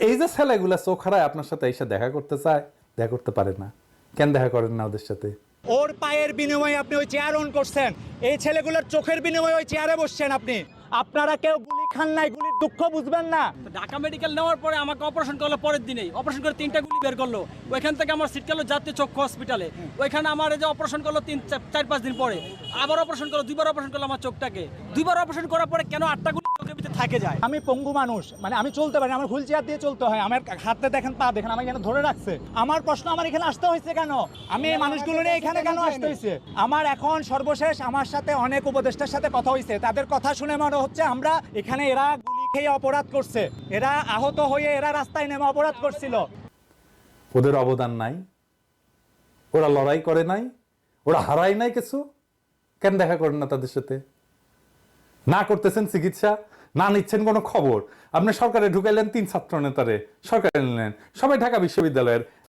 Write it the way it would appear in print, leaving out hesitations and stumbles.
এই যে ছেলেগুলা চোখ হারায় আপনার সাথে এসে দেখা করতে চায়, দেখা করতে পারে না কেন? দেখা করেন না ওদের সাথে? ওর পায়ের বিনিময়ে আপনি ওই চেয়ার অন করছেন, এই ছেলেগুলোর চোখের বিনিময়ে ওই চেয়ারে বসছেন আপনি। আপনারা কেউ গুলি খান নাই, গুলির দুঃখ বুঝবেন না। ঢাকা মেডিকেল নেওয়ার পরে আমাকে অপারেশন করলো, পরের দিনেই অপারেশন করে 3টা গুলি বের করলো। ওইখান থেকে আমার সিট গেল জাতীয় চক্ষু হসপিটালে। ওইখানে আমার এই যে অপারেশন করলো 4-5 দিন পরে, আবার অপারেশন করলো, 2বার অপারেশন করলো আমার চোখটাকে। 2বার অপারেশন করার পরে কেন 8টা গুলি চোখের ভিতরে থাকে যায়? আমি পঙ্গু মানুষ, মানে আমি চলতে পারি, আমার হুইল চেয়ার দিয়ে চলতে হয়, আমার হাতে দেখেন, পা দেখেন, আমার এখানে ধরে রাখছে। আমার প্রশ্ন, আমার এখানে আসতে হয়েছে কেন? আমি এই মানুষগুলো নিয়ে এখানে কেন আসতে হয়েছে? আমার এখন সর্বশেষ আমার সাথে অনেক উপদেষ্টার সাথে কথা হয়েছে, তাদের কথা শুনে মনে হচ্ছে আমরা এখানে, এরা গুলি খেয়ে অপরাধ করছে, এরা আহত হয়ে এরা রাস্তায় নেমে অপরাধ করছিল। ওদের অবদান নাই? ওরা লড়াই করে নাই? ওরা হারায় নাই কিছু? কেন দেখা করেন না তাদের সাথে? না করতেছেন চিকিৎসা, না নিচ্ছেন কোনো খবর। আপনি সরকারে ঢুকাইলেন 3 ছাত্র নেতারে, সরকারে নিলেন, সবাই ঢাকা বিশ্ববিদ্যালয়ের,